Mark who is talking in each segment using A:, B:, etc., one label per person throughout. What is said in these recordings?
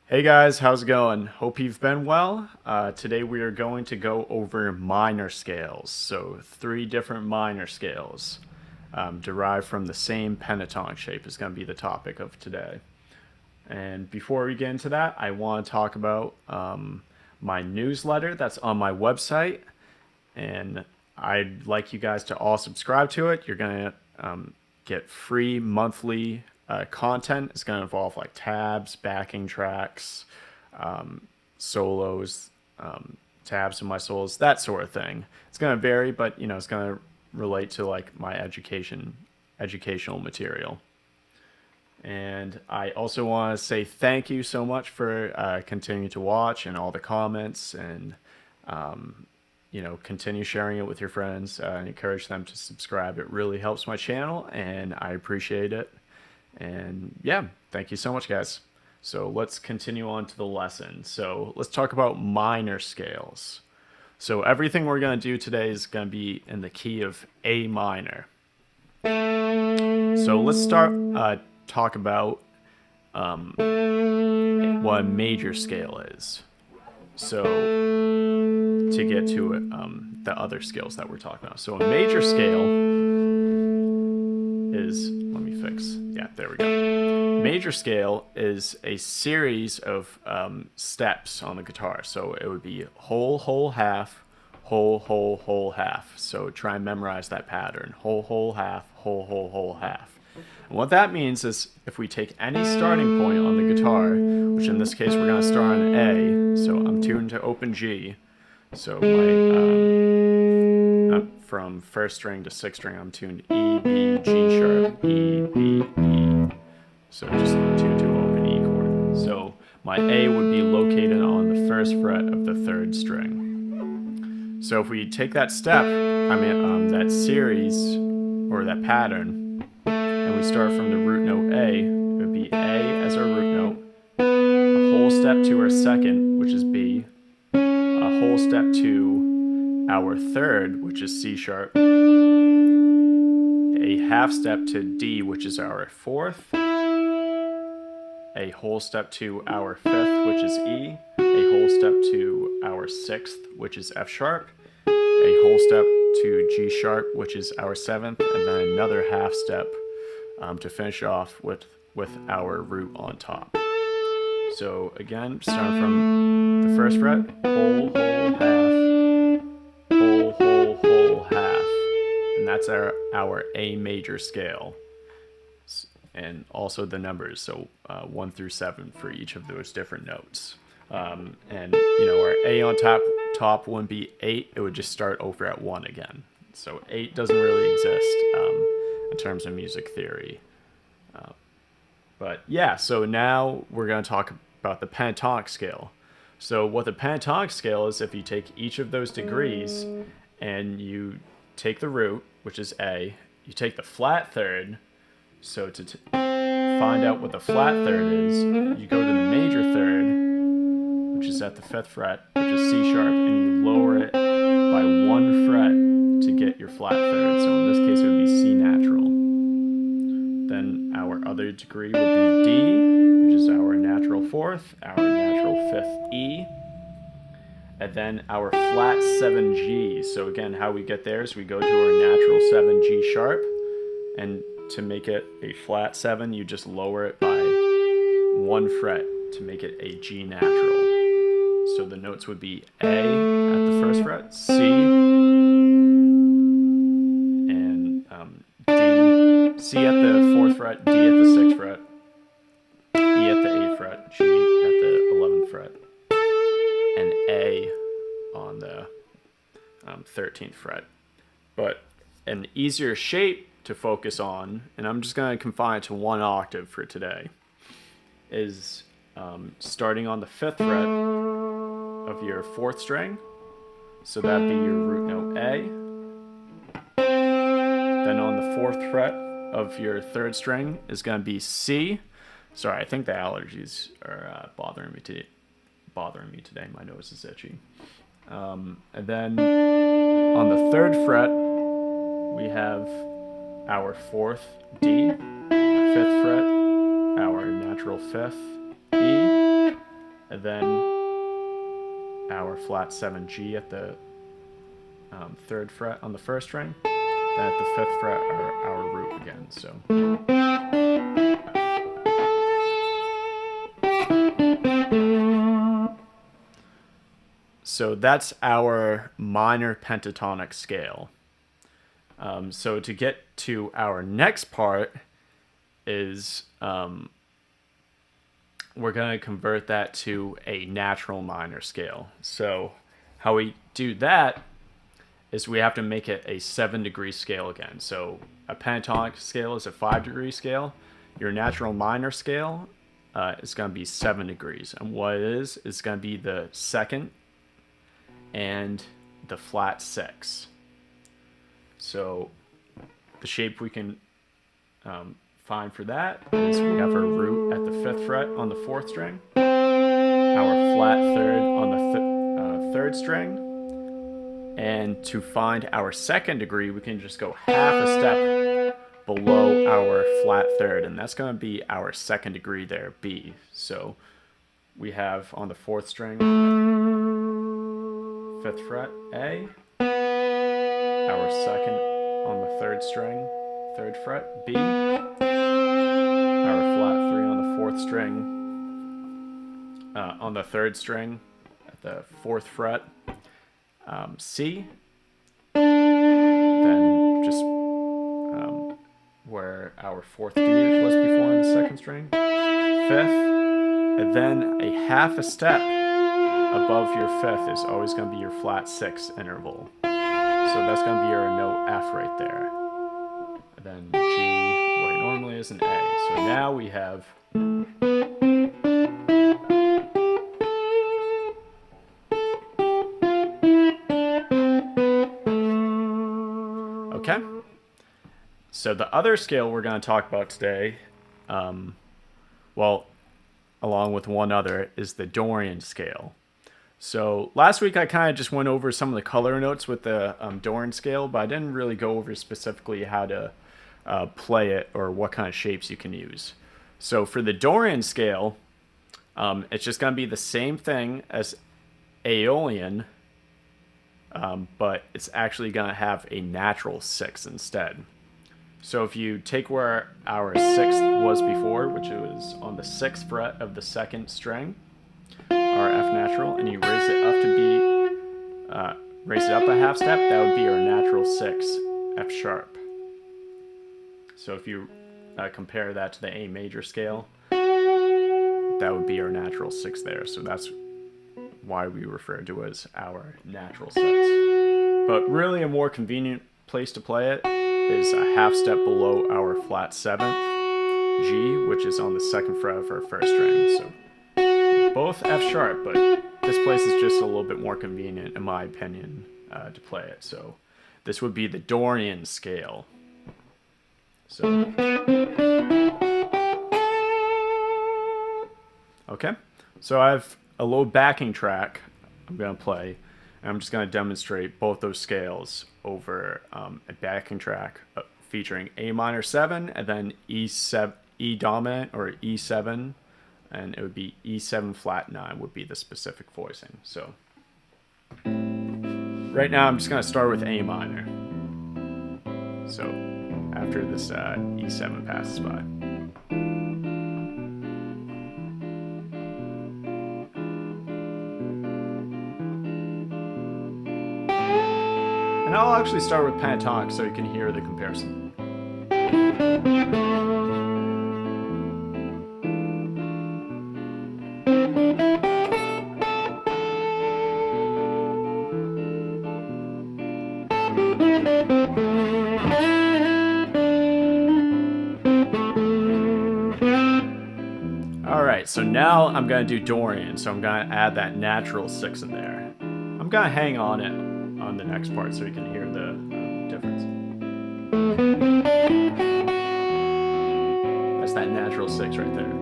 A: Hey guys, how's it going? Hope you've been well. Today we are going to go over minor scales. So, three different minor scales derived from the same pentatonic shape is going to be the topic of today. And before we get into that, I want to talk about my newsletter that's on my website. And I'd like you guys to all subscribe to it. You're going to get free monthly content. It's going to involve like tabs, backing tracks, solos, tabs in my solos, that sort of thing. It's going to vary, but it's going to relate to like my educational material. And I also want to say thank you so much for continuing to watch and all the comments and continue sharing it with your friends and encourage them to subscribe. It really helps my channel and I appreciate it. And yeah, thank you so much, guys. So let's continue on to the lesson. So let's talk about minor scales. So everything we're going to do today is going to be in the key of A minor. So let's talk about what a major scale is. So to get to it, the other scales that we're talking about. So a major scale is, let me fix, yeah, there we go. Major scale is a series of steps on the guitar. So it would be whole, whole, half, whole, whole, whole, half. So try and memorize that pattern. Whole, whole, half, whole, whole, whole, half. And what that means is if we take any starting point on the guitar, which in this case we're going to start on A, so I'm tuned to open G. So from first string to sixth string, I'm tuned E, B, G sharp, E, B, E. So just tuned to open E chord. So my A would be located on the first fret of the third string. So if we take that step, that series or that pattern, and we start from the root note A, it would be A as our root note, a whole step to our second, which is B, a whole step to our third, which is C sharp, a half step to D, which is our fourth, a whole step to our fifth, which is E, a whole step to our sixth, which is F sharp, a whole step to G sharp, which is our seventh, and then another half step to finish off with our root on top. So again, starting from the first fret, whole, whole, half, whole, whole, whole, half. And that's our A major scale. And also the numbers, so 1 through 7 for each of those different notes. And our A on top wouldn't be 8, it would just start over at 1 again. So 8 doesn't really exist in terms of music theory. But yeah, so now we're going to talk about the pentatonic scale. So what the pentatonic scale is, if you take each of those degrees and you take the root, which is A, you take the flat third. So to find out what the flat third is, you go to the major third, which is at the 5th fret, which is C sharp, and you lower it by 1 fret to get your flat third. So in this case, it would be C natural. Then our other degree would be D, which is our natural 4th, our natural 5th E, and then our flat 7 G. So again, how we get there is we go to our natural 7 G sharp, and to make it a flat 7, you just lower it by 1 fret to make it a G natural. So the notes would be A at the first fret, C, and D, C at the 4th fret, D at the 6th fret, E at the 8th fret, G at the 11th fret, and A on the 13th fret. But an easier shape to focus on, and I'm just going to confine it to 1 octave for today, is starting on the 5th fret of your 4th string. So that'd be your root note A. Then on the 4th fret of your 3rd string is going to be C. Sorry, I think the allergies are bothering me today. My nose is itchy. And then on the 3rd fret, we have our 4th D, 5th fret, our natural 5th E, and then our flat 7 G at the 3rd fret on the 1st string. Then at the 5th fret are our root again. So that's our minor pentatonic scale. So to get to our next part is we're going to convert that to a natural minor scale. So how we do that is we have to make it a 7-degree scale again. So a pentatonic scale is a 5-degree scale. Your natural minor scale is going to be 7 degrees. And what it is going to be the 2nd and the flat 6. So the shape we can find for that is we have our root at the 5th fret on the 4th string, our flat 3rd on the 3rd string, and to find our 2nd degree we can just go half a step below our flat 3rd, and that's going to be our 2nd degree there, B. So we have on the 4th string, 5th fret, A, our 2nd on the 3rd string, 3rd fret, B, our flat 3 on the 4th string, on the 3rd string at the 4th fret, C, then just where our 4th D was before on the 2nd string, 5th, and then a half a step above your 5th is always going to be your flat 6 interval. So that's going to be our note F right there. And then G, where it normally is, an A. So now we have okay. So the other scale we're going to talk about today, well, along with one other, is the Dorian scale. So last week I kind of just went over some of the color notes with the Dorian scale, but I didn't really go over specifically how to play it or what kind of shapes you can use. So for the Dorian scale, it's just going to be the same thing as Aeolian, but it's actually going to have a natural 6 instead. So if you take where our 6th was before, which was on the 6th fret of the 2nd string, our F natural, and you raise it up to be, raise it up a half step, that would be our natural 6, F sharp. So if you compare that to the A major scale, that would be our natural 6 there. So that's why we refer to it as our natural 6. But really a more convenient place to play it is a half step below our flat 7th, G, which is on the 2nd fret of our 1st string. So both F sharp, but this place is just a little bit more convenient, in my opinion, to play it. So this would be the Dorian scale. So, okay. So I have a little backing track I'm going to play, and I'm just going to demonstrate both those scales over a backing track featuring A minor 7 and then E7, E dominant or E7. And it would be E7 flat 9 would be the specific voicing. So right now I'm just going to start with A minor. So after this E7 passes by. And I'll actually start with pentatonic so you can hear the comparison. So now I'm going to do Dorian, so I'm going to add that natural 6 in there. I'm going to hang on it on the next part so you can hear the difference. That's that natural 6 right there.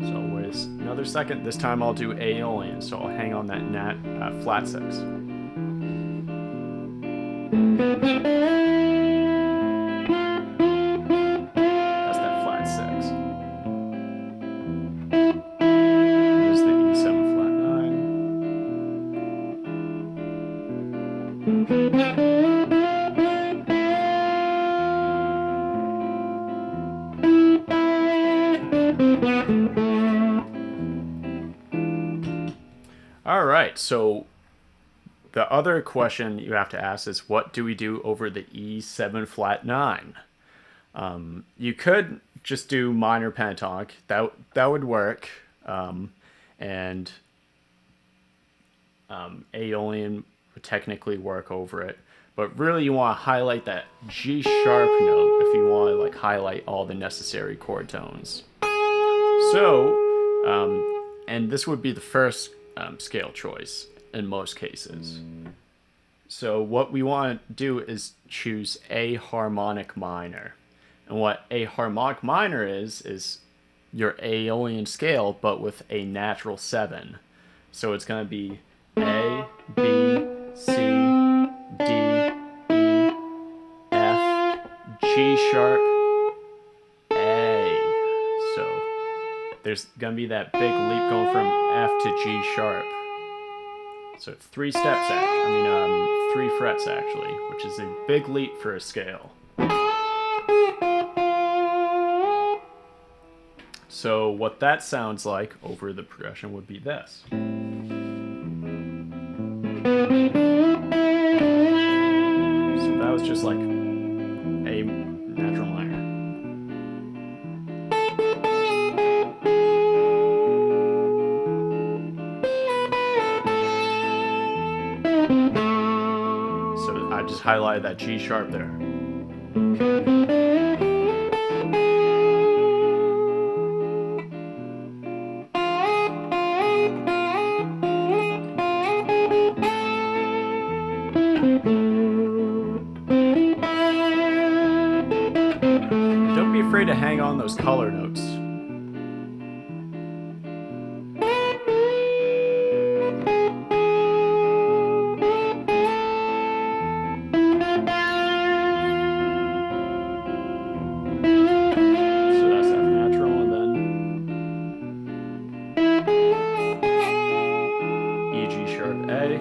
A: So wait another second. This time I'll do Aeolian, so I'll hang on that flat 6. All right, so the other question you have to ask is, what do we do over the E7 flat 9? You could just do minor pentatonic. That would work. And Aeolian would technically work over it. But really you want to highlight that G sharp note if you want to like highlight all the necessary chord tones. So, and this would be the first scale choice in most cases. So what we want to do is choose a harmonic minor. And what a harmonic minor is your Aeolian scale, but with a natural 7. So it's going to be A, B, C, D, E, F, G sharp, A. So there's going to be that big leap going from F to G sharp. So 3 steps, actually. 3 frets, actually, which is a big leap for a scale. So what that sounds like over the progression would be this. So that was just like a natural minor. So I just highlighted that G sharp there. Don't be afraid to hang on those color notes. So that's F natural, and then E, G sharp, A.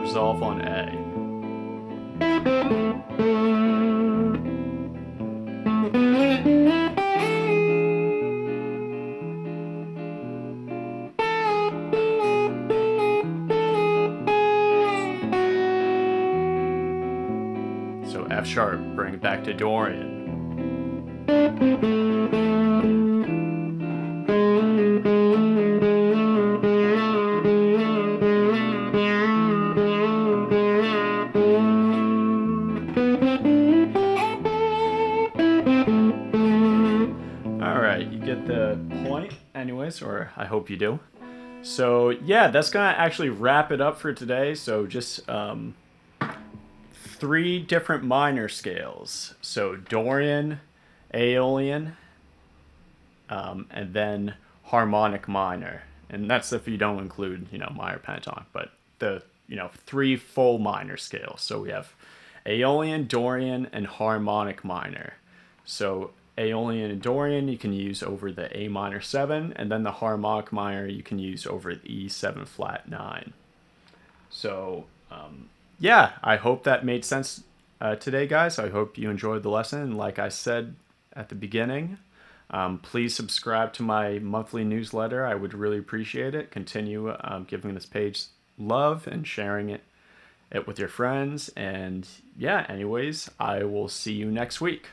A: Resolve on A. So F sharp, bring it back to Dorian. Alright, you get the point anyways, or I hope you do. So yeah, that's gonna actually wrap it up for today. So just 3 different minor scales. So Dorian, Aeolian, and then harmonic minor. And that's if you don't include, minor pentatonic, but the, 3 full minor scales. So we have Aeolian, Dorian, and harmonic minor. So Aeolian and Dorian you can use over the A minor 7, and then the harmonic minor you can use over the E7 flat 9. So yeah, I hope that made sense today, guys. I hope you enjoyed the lesson. And like I said at the beginning, please subscribe to my monthly newsletter. I would really appreciate it. Continue giving this page love and sharing it with your friends. And yeah, anyways, I will see you next week.